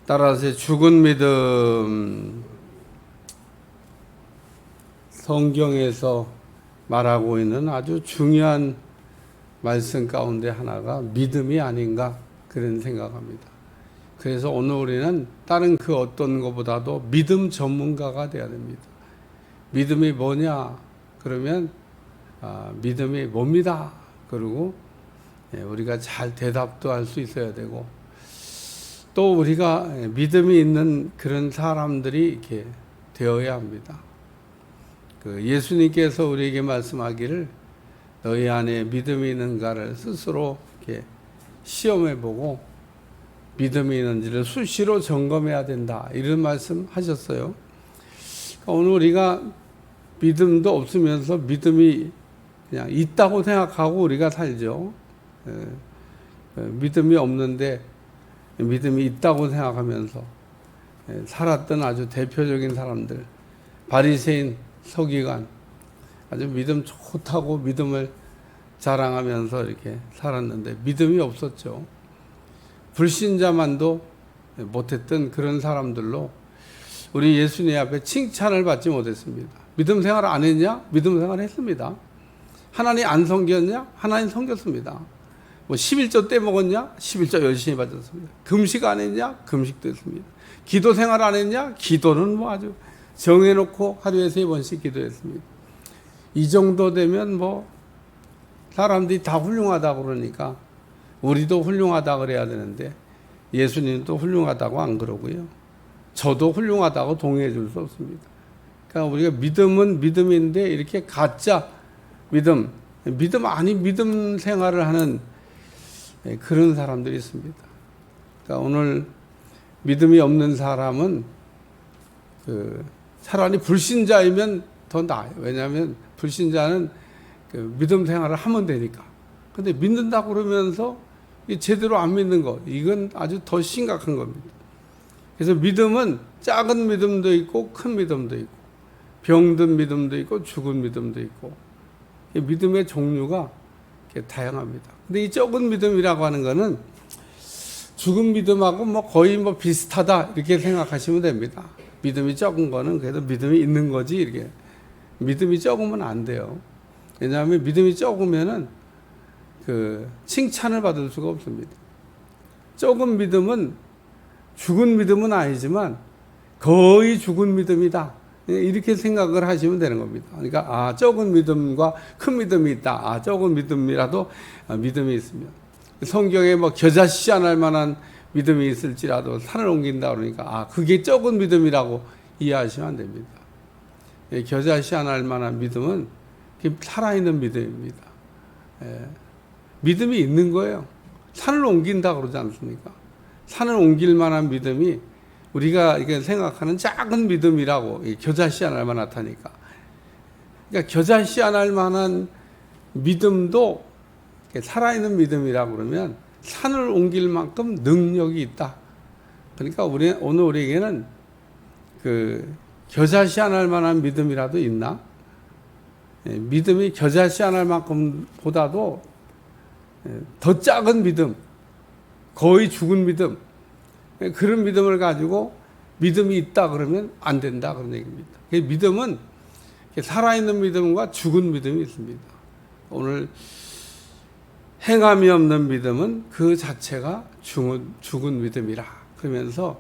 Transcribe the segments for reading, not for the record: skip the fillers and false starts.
따라서 죽은 믿음, 성경에서 말하고 있는 아주 중요한 말씀 가운데 하나가 믿음이 아닌가 그런 생각합니다. 그래서 오늘 우리는 다른 그 어떤 것보다도 믿음 전문가가 되어야 됩니다. 믿음이 뭐냐? 그러면 믿음이 뭡니다. 그리고 우리가 잘 대답도 할 수 있어야 되고 또 우리가 믿음이 있는 그런 사람들이 이렇게 되어야 합니다. 그 예수님께서 우리에게 말씀하기를 너희 안에 믿음이 있는가를 스스로 이렇게 시험해보고 믿음이 있는지를 수시로 점검해야 된다. 이런 말씀 하셨어요. 오늘 우리가 믿음도 없으면서 믿음이 그냥 있다고 생각하고 우리가 살죠. 믿음이 없는데 믿음이 있다고 생각하면서 살았던 아주 대표적인 사람들, 바리새인, 서기관, 아주 믿음 좋다고 믿음을 자랑하면서 이렇게 살았는데 믿음이 없었죠. 불신자만도 못했던 그런 사람들로 우리 예수님 앞에 칭찬을 받지 못했습니다. 믿음 생활 안 했냐? 믿음 생활 했습니다. 하나님 안 섬겼냐? 하나님 섬겼습니다. 뭐 11조 때 먹었냐? 11조 열심히 받았습니다. 금식 안 했냐? 금식도 했습니다. 기도 생활 안 했냐? 기도는 뭐 아주 정해놓고 하루에 3번씩 기도했습니다. 이 정도 되면 뭐 사람들이 다 훌륭하다고 그러니까 우리도 훌륭하다 그래야 되는데 예수님도 훌륭하다고 안 그러고요. 저도 훌륭하다고 동의해 줄 수 없습니다. 그러니까 우리가 믿음은 믿음인데 이렇게 가짜 믿음 아닌 믿음 생활을 하는 그런 사람들이 있습니다. 그러니까 오늘 믿음이 없는 사람은 차라리 불신자이면 더 나아요. 왜냐하면 불신자는 믿음 생활을 하면 되니까. 근데 믿는다고 그러면서 제대로 안 믿는 거, 이건 아주 더 심각한 겁니다. 그래서 믿음은 작은 믿음도 있고 큰 믿음도 있고 병든 믿음도 있고 죽은 믿음도 있고 믿음의 종류가 다양합니다. 근데 이 적은 믿음이라고 하는 거는 죽은 믿음하고 뭐 거의 뭐 비슷하다 이렇게 생각하시면 됩니다. 믿음이 적은 거는 그래도 믿음이 있는 거지 이렇게 믿음이 적으면 안 돼요. 왜냐하면 믿음이 적으면은 칭찬을 받을 수가 없습니다. 적은 믿음은 죽은 믿음은 아니지만 거의 죽은 믿음이다. 이렇게 생각을 하시면 되는 겁니다. 그러니까 적은 믿음과 큰 믿음이 있다. 적은 믿음이라도 믿음이 있으면 성경에 뭐 겨자씨 안 할 만한 믿음이 있을지라도 산을 옮긴다 그러니까 그게 적은 믿음이라고 이해하시면 안 됩니다. 겨자씨 안 할 만한 믿음은 살아있는 믿음입니다. 믿음이 있는 거예요. 산을 옮긴다 그러지 않습니까? 산을 옮길 만한 믿음이 우리가 생각하는 작은 믿음이라고 겨자씨 안 할 만하다니까. 그러니까 겨자씨 안 할 만한 믿음도 살아있는 믿음이라고 그러면 산을 옮길 만큼 능력이 있다. 그러니까 오늘 우리에게는 겨자씨 안 할 만한 믿음이라도 있나? 믿음이 겨자씨 안 할 만큼 보다도 더 작은 믿음, 거의 죽은 믿음, 그런 믿음을 가지고 믿음이 있다 그러면 안 된다 그런 얘기입니다. 믿음은 살아있는 믿음과 죽은 믿음이 있습니다. 오늘 행함이 없는 믿음은 그 자체가 죽은 믿음이라 그러면서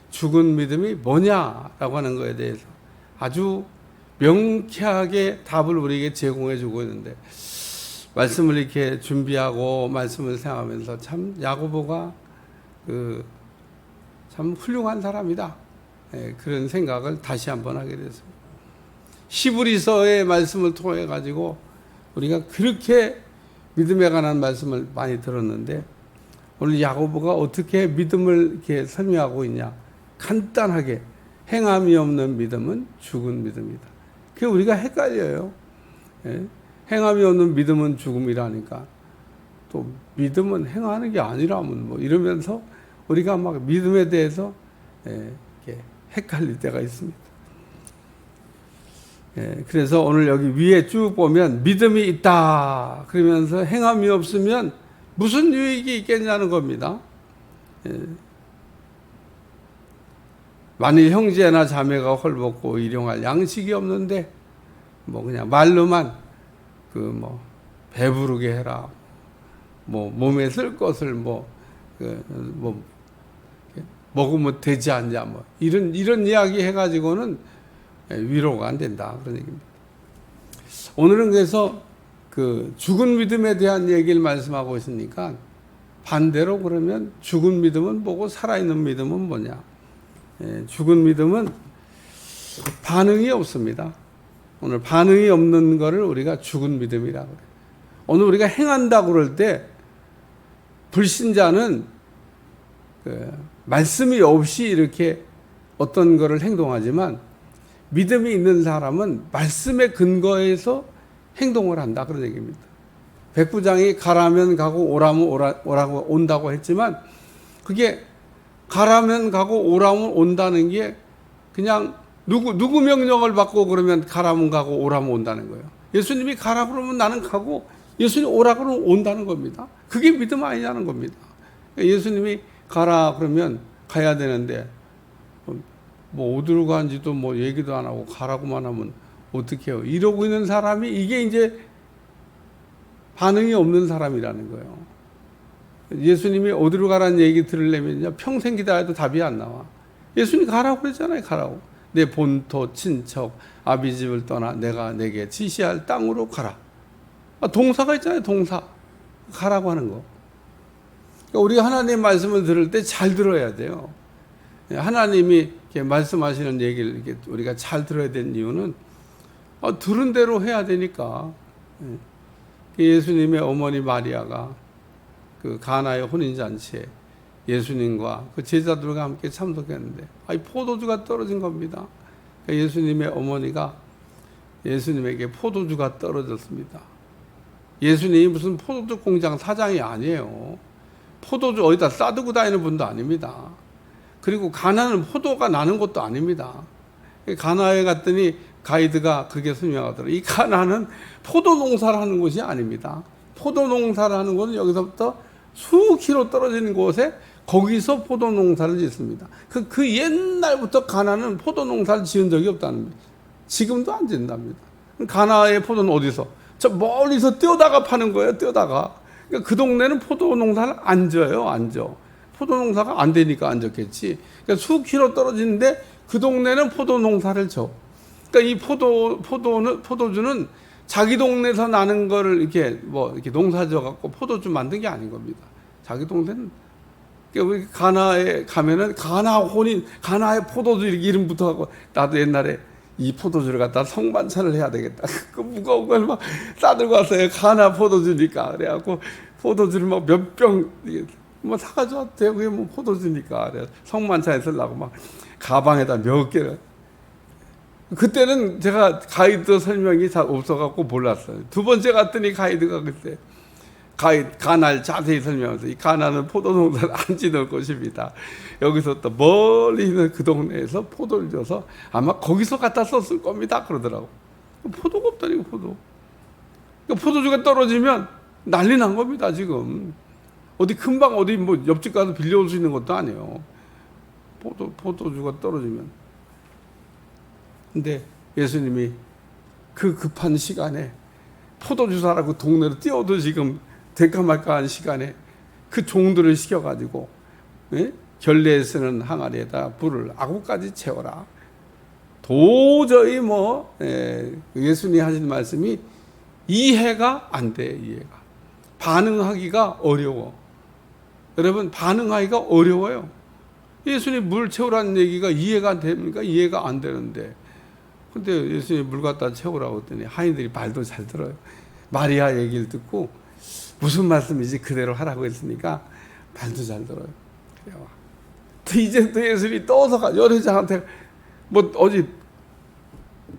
죽은 믿음이 뭐냐라고 하는 것에 대해서 아주 명쾌하게 답을 우리에게 제공해 주고 있는데 말씀을 이렇게 준비하고 말씀을 생각하면서 참 야고보가 참 훌륭한 사람이다. 그런 생각을 다시 한번 하게 됐습니다. 히브리서의 말씀을 통해 가지고 우리가 그렇게 믿음에 관한 말씀을 많이 들었는데 오늘 야고보가 어떻게 믿음을 이렇게 설명하고 있냐? 간단하게 행함이 없는 믿음은 죽은 믿음이다. 그게 우리가 헷갈려요. 행함이 없는 믿음은 죽음이라니까 또 믿음은 행하는 게 아니라면 뭐 이러면서 우리가 막 믿음에 대해서 이렇게 헷갈릴 때가 있습니다. 그래서 오늘 여기 위에 쭉 보면 믿음이 있다 그러면서 행함이 없으면 무슨 유익이 있겠냐는 겁니다. 만일 형제나 자매가 헐벗고 일용할 양식이 없는데 뭐 그냥 말로만 그 뭐 배부르게 해라, 뭐 몸에 쓸 것을 뭐 먹으면 되지 않냐, 뭐 이런 이야기 해가지고는 위로가 안 된다, 그런 얘기입니다. 오늘은 그래서 그 죽은 믿음에 대한 얘기를 말씀하고 있으니까 반대로 그러면 죽은 믿음은 뭐고 살아있는 믿음은 뭐냐? 죽은 믿음은 반응이 없습니다. 오늘 반응이 없는 것을 우리가 죽은 믿음이라고 그래요. 오늘 우리가 행한다고 그럴 때 불신자는 그 말씀이 없이 이렇게 어떤 것을 행동하지만 믿음이 있는 사람은 말씀에 근거해서 행동을 한다, 그런 얘기입니다. 백부장이 가라면 가고 오라면 오라고 온다고 했지만 그게 가라면 가고 오라면 온다는 게 그냥 누구 명령을 받고 그러면 가라면 가고 오라면 온다는 거예요. 예수님이 가라 그러면 나는 가고 예수님이 오라 그러면 온다는 겁니다. 그게 믿음 아니냐는 겁니다. 예수님이 가라 그러면 가야 되는데 뭐 어디로 가는지도 뭐 얘기도 안 하고 가라고만 하면 어떻게 해요? 이러고 있는 사람이 이게 이제 반응이 없는 사람이라는 거예요. 예수님이 어디로 가라는 얘기 들으려면요 평생 기다려도 답이 안 나와. 예수님이 가라고 그랬잖아요. 가라고. 내 본토 친척 아비 집을 떠나 내가 내게 지시할 땅으로 가라. 동사가 있잖아요. 동사. 가라고 하는 거. 그러니까 우리가 하나님의 말씀을 들을 때 잘 들어야 돼요. 하나님이 이렇게 말씀하시는 얘기를 이렇게 우리가 잘 들어야 되는 이유는 들은 대로 해야 되니까. 예수님의 어머니 마리아가 그 가나의 혼인잔치에 예수님과 그 제자들과 함께 참석했는데 포도주가 떨어진 겁니다. 예수님의 어머니가 예수님에게 포도주가 떨어졌습니다. 예수님이 무슨 포도주 공장 사장이 아니에요. 포도주 어디다 싸두고 다니는 분도 아닙니다. 그리고 가나는 포도가 나는 것도 아닙니다. 가나에 갔더니 가이드가 그게 설명하더라고요. 이 가나는 포도 농사를 하는 곳이 아닙니다. 포도 농사를 하는 곳은 여기서부터 수킬로 떨어지는 곳에 거기서 포도 농사를 짓습니다. 그 옛날부터 가나는 포도 농사를 지은 적이 없다는 겁니다. 지금도 안 짓답니다. 가나의 포도는 어디서? 저 멀리서 떼어다가 파는 거예요. 떼어다가. 그러니까 그 동네는 포도 농사를 안 져요. 안 져. 포도 농사가 안 되니까 안 졌겠지. 그러니까 수킬로 떨어지는데 그 동네는 포도 농사를 져. 그러니까 이 포도주는 자기 동네에서 나는 거를 이렇게 이렇게 농사져 갖고 포도주 만든 게 아닌 겁니다. 자기 동네는 그러니까 가나에 가면은 가나의 포도주 이렇게 이름 붙어갖고 나도 옛날에 이 포도주를 갖다 성반찬을 해야 되겠다. 그 무거운 걸 막 싸들고 왔어요. 가나 포도주니까. 그래갖고 포도주를 막 몇 병 사가지고 왔대요. 그게 뭐 포도주니까. 그래 성반찬에 쓰려고 막 가방에다 몇 개를. 그때는 제가 가이드 설명이 잘 없어갖고 몰랐어요. 두 번째 갔더니 가이드가 그때 가나를 자세히 설명해서 이 가나는 포도 농사를 안 짓는 곳입니다. 여기서 또 멀리 있는 그 동네에서 포도를 줘서 아마 거기서 갖다 썼을 겁니다. 그러더라고. 포도가 없다니까 포도. 그러니까 포도주가 떨어지면 난리 난 겁니다. 지금 어디 금방 어디 뭐 옆집 가서 빌려올 수 있는 것도 아니에요. 포도주가 떨어지면. 근데 예수님이 그 급한 시간에 포도주 사라고 동네로 뛰어도 지금 될까 말까 하는 시간에 그 종들을 시켜가지고 결례에 쓰는 항아리에다 불을 아구까지 채워라. 도저히 예수님이 하신 말씀이 이해가 안 돼. 이해가. 반응하기가 어려워. 여러분 반응하기가 어려워요. 예수님 물 채우라는 얘기가 이해가 됩니까? 이해가 안 되는데. 근데 예수님이 물 갖다 채우라고 했더니 하인들이 말도 잘 들어요. 마리아 얘기를 듣고 무슨 말씀이지 그대로 하라고 했으니까 말도 잘 들어요. 그래요. 이제 또 예수님이 떠서 여자한테 어디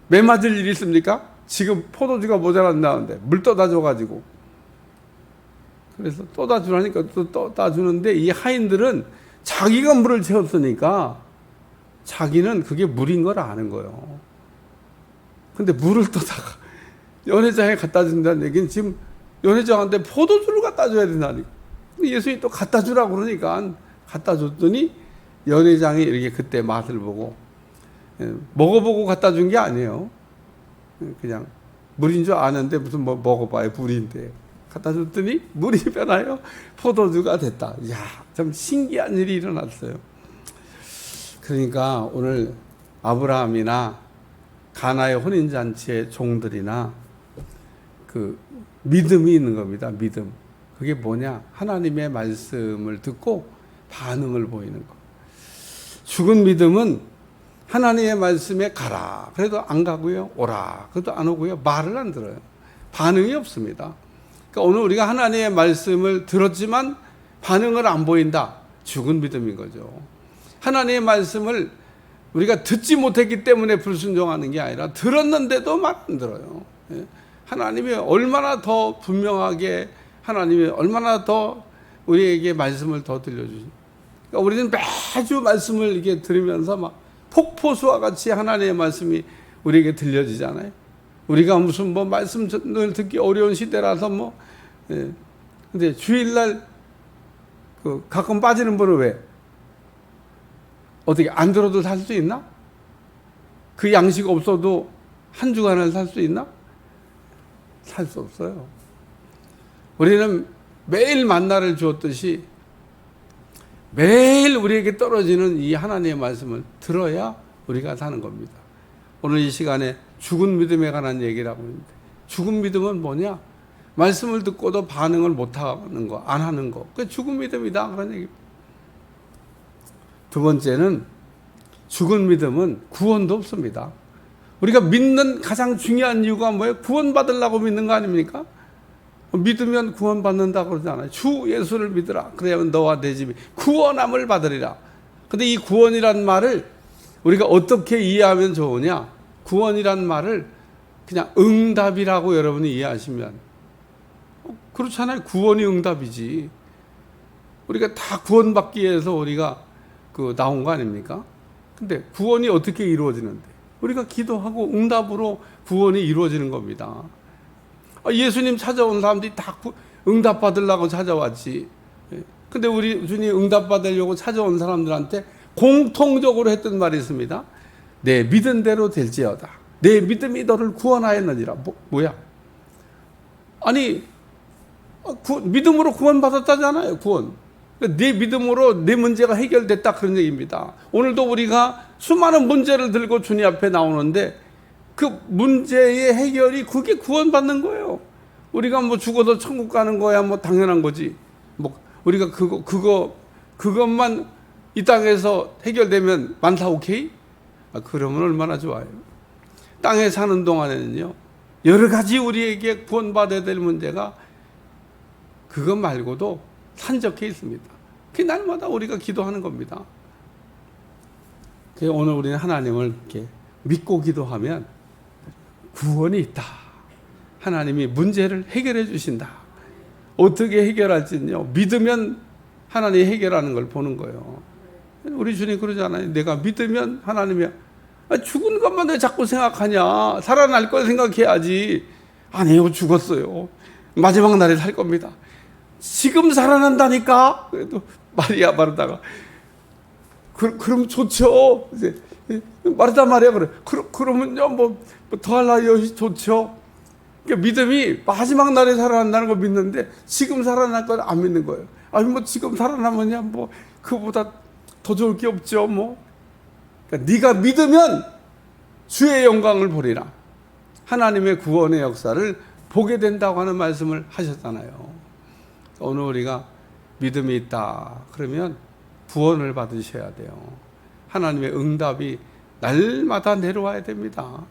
매 맞을 일이 있습니까? 지금 포도주가 모자란다는데 물 떠다 줘가지고 그래서 떠다 주라니까 또 떠다 주는데 이 하인들은 자기가 물을 채웠으니까 자기는 그게 물인 걸 아는 거예요. 근데 물을 떠다가 연회장에 갖다 준다는 얘기는 지금 연회장한테 포도주를 갖다 줘야 된다니까. 예수님이 또 갖다 주라고 그러니까 갖다 줬더니 연회장이 이렇게 그때 맛을 보고 먹어보고 갖다 준 게 아니에요. 그냥 물인 줄 아는데 무슨 뭐 먹어봐요, 물인데 갖다 줬더니 물이 변하여 포도주가 됐다. 이야, 참 신기한 일이 일어났어요. 그러니까 오늘 아브라함이나 가나의 혼인잔치의 종들이나 그 믿음이 있는 겁니다. 믿음. 그게 뭐냐? 하나님의 말씀을 듣고 반응을 보이는 거. 죽은 믿음은 하나님의 말씀에 가라. 그래도 안 가고요. 오라. 그래도 안 오고요. 말을 안 들어요. 반응이 없습니다. 그러니까 오늘 우리가 하나님의 말씀을 들었지만 반응을 안 보인다. 죽은 믿음인 거죠. 하나님의 말씀을 우리가 듣지 못했기 때문에 불순종하는 게 아니라 들었는데도 말 안 들어요. 하나님이 얼마나 더 분명하게, 하나님이 얼마나 더 우리에게 말씀을 더 들려주십니까? 그러니까 우리는 매주 말씀을 이렇게 들으면서 막 폭포수와 같이 하나님의 말씀이 우리에게 들려지잖아요. 우리가 무슨 뭐 말씀을 듣기 어려운 시대라서 뭐, 근데 주일날 그 가끔 빠지는 분은 왜? 어떻게 안 들어도 살 수 있나? 그 양식 없어도 한 주간을 살 수 있나? 살 수 없어요. 우리는 매일 만나를 주었듯이 매일 우리에게 떨어지는 이 하나님의 말씀을 들어야 우리가 사는 겁니다. 오늘 이 시간에 죽은 믿음에 관한 얘기를 하고 있는데, 죽은 믿음은 뭐냐? 말씀을 듣고도 반응을 못하는 거, 안 하는 거. 그게 죽은 믿음이다. 그런 얘기입니다. 두 번째는 죽은 믿음은 구원도 없습니다. 우리가 믿는 가장 중요한 이유가 뭐예요? 구원받으려고 믿는 거 아닙니까? 믿으면 구원받는다 그러잖아요. 주 예수를 믿으라. 그래야만 너와 내 집이 구원함을 받으리라. 근데 이 구원이란 말을 우리가 어떻게 이해하면 좋으냐? 구원이란 말을 그냥 응답이라고 여러분이 이해하시면, 그렇잖아요. 구원이 응답이지. 우리가 다 구원받기 위해서 우리가 나온 거 아닙니까? 근데 구원이 어떻게 이루어지는데? 우리가 기도하고 응답으로 구원이 이루어지는 겁니다. 예수님 찾아온 사람들이 다 응답 받으려고 찾아왔지. 근데 우리 주님 응답 받으려고 찾아온 사람들한테 공통적으로 했던 말이 있습니다. 내 믿은 대로 될지어다. 내 믿음이 너를 구원하였느니라. 뭐야? 아니, 믿음으로 구원받았다잖아요. 구원. 내 믿음으로 내 문제가 해결됐다, 그런 얘기입니다. 오늘도 우리가 수많은 문제를 들고 주님 앞에 나오는데 그 문제의 해결이 그게 구원받는 거예요. 우리가 뭐 죽어도 천국 가는 거야 뭐 당연한 거지. 뭐 우리가 그것만 이 땅에서 해결되면 만사 오케이? 그러면 얼마나 좋아요. 땅에 사는 동안에는요, 여러 가지 우리에게 구원받아야 될 문제가 그것 말고도 산적해 있습니다. 그 날마다 우리가 기도하는 겁니다. 오늘 우리는 하나님을 이렇게 믿고 기도하면 구원이 있다. 하나님이 문제를 해결해 주신다. 어떻게 해결할지는요, 믿으면 하나님이 해결하는 걸 보는 거예요. 우리 주님 그러잖아요. 내가 믿으면 하나님이, 죽은 것만 왜 자꾸 생각하냐? 살아날 걸 생각해야지. 아니요, 죽었어요. 마지막 날에 살 겁니다. 지금 살아난다니까? 그래도 마리아 마르다가, 그럼 좋죠. 이제 마르다 마리아 그래. 그러면요, 뭐 더할나요? 좋죠. 그러니까 믿음이 마지막 날에 살아난다는 거 믿는데 지금 살아날 걸 안 믿는 거예요. 아니 뭐 지금 살아나면야 뭐 그보다 더 좋을 게 없죠. 뭐. 그러니까 네가 믿으면 주의 영광을 보리라. 하나님의 구원의 역사를 보게 된다고 하는 말씀을 하셨잖아요. 오늘 우리가 믿음이 있다 그러면 구원을 받으셔야 돼요. 하나님의 응답이 날마다 내려와야 됩니다.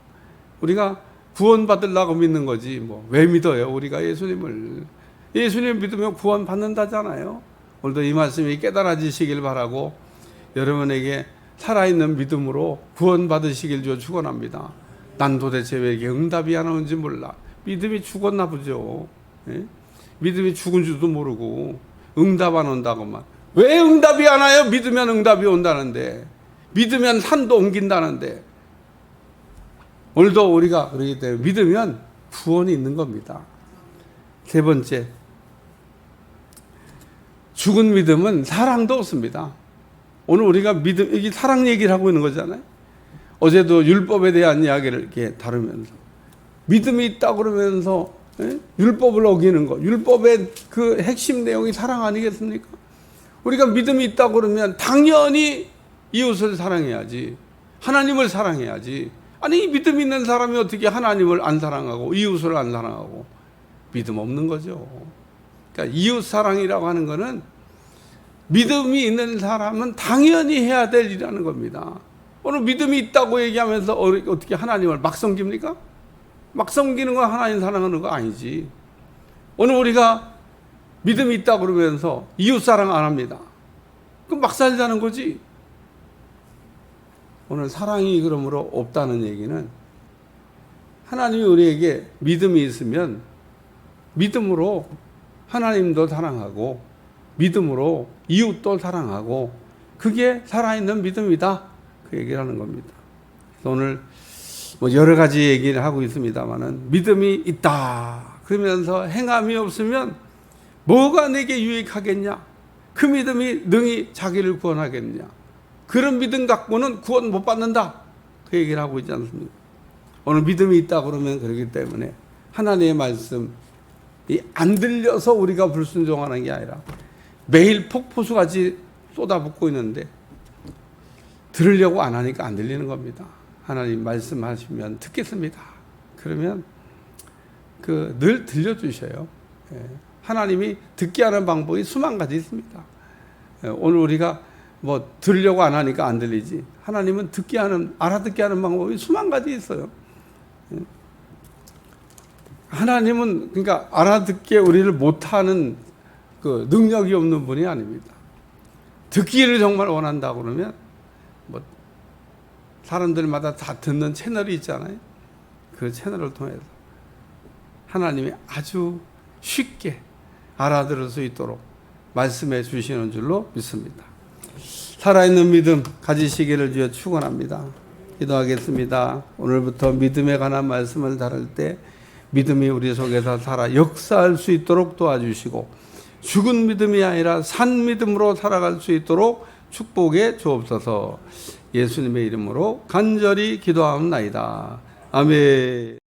우리가 구원 받으려고 믿는 거지 뭐 왜 믿어요? 우리가 예수님을 믿으면 구원 받는다잖아요. 오늘도 이 말씀이 깨달아지시길 바라고 여러분에게 살아있는 믿음으로 구원 받으시길 주어 축원합니다. 난 도대체 왜 이게 응답이 안 오는지 몰라. 믿음이 죽었나 보죠. 예? 믿음이 죽은 줄도 모르고 응답 안 온다고만. 왜 응답이 안 와요? 믿으면 응답이 온다는데, 믿으면 산도 옮긴다는데. 오늘도 우리가 그러기 때문에 믿으면 구원이 있는 겁니다. 세 번째, 죽은 믿음은 사랑도 없습니다. 오늘 우리가 믿음, 이게 사랑 얘기를 하고 있는 거잖아요. 어제도 율법에 대한 이야기를 이렇게 다루면서 믿음이 있다 그러면서 율법을 어기는 것, 율법의 그 핵심 내용이 사랑 아니겠습니까? 우리가 믿음이 있다 그러면 당연히 이웃을 사랑해야지, 하나님을 사랑해야지. 아니, 믿음 있는 사람이 어떻게 하나님을 안 사랑하고 이웃을 안 사랑하고, 믿음 없는 거죠. 그러니까 이웃 사랑이라고 하는 거는 믿음이 있는 사람은 당연히 해야 될 일이라는 겁니다. 오늘 믿음이 있다고 얘기하면서 어떻게 하나님을 막 섬깁니까? 막 섬기는 건 하나님 사랑하는 거 아니지. 오늘 우리가 믿음이 있다 그러면서 이웃 사랑 안 합니다. 그럼 막 살자는 거지. 오늘 사랑이 그러므로 없다는 얘기는 하나님이 우리에게 믿음이 있으면 믿음으로 하나님도 사랑하고 믿음으로 이웃도 사랑하고 그게 살아있는 믿음이다. 그 얘기를 하는 겁니다. 그래서 오늘 뭐 여러 가지 얘기를 하고 있습니다만은 믿음이 있다 그러면서 행함이 없으면 뭐가 내게 유익하겠냐? 그 믿음이 능히 자기를 구원하겠냐? 그런 믿음 갖고는 구원 못 받는다. 그 얘기를 하고 있지 않습니까? 오늘 믿음이 있다 그러면 그렇기 때문에 하나님의 말씀이 안 들려서 우리가 불순종하는 게 아니라 매일 폭포수같이 쏟아붓고 있는데 들으려고 안 하니까 안 들리는 겁니다. 하나님 말씀하시면 듣겠습니다. 그러면 늘 들려주셔요. 하나님이 듣게 하는 방법이 수만 가지 있습니다. 오늘 우리가 뭐 들으려고 안 하니까 안 들리지. 하나님은 알아듣게 하는 방법이 수만 가지 있어요. 하나님은 그러니까 알아듣게 우리를 못하는 그 능력이 없는 분이 아닙니다. 듣기를 정말 원한다 그러면 뭐 사람들마다 다 듣는 채널이 있잖아요. 그 채널을 통해서 하나님이 아주 쉽게 알아들을 수 있도록 말씀해 주시는 줄로 믿습니다. 살아있는 믿음 가지시기를 주여 축원합니다. 기도하겠습니다. 오늘부터 믿음에 관한 말씀을 다룰 때 믿음이 우리 속에서 살아 역사할 수 있도록 도와주시고 죽은 믿음이 아니라 산 믿음으로 살아갈 수 있도록 축복해 주옵소서. 예수님의 이름으로 간절히 기도하옵나이다. 아멘.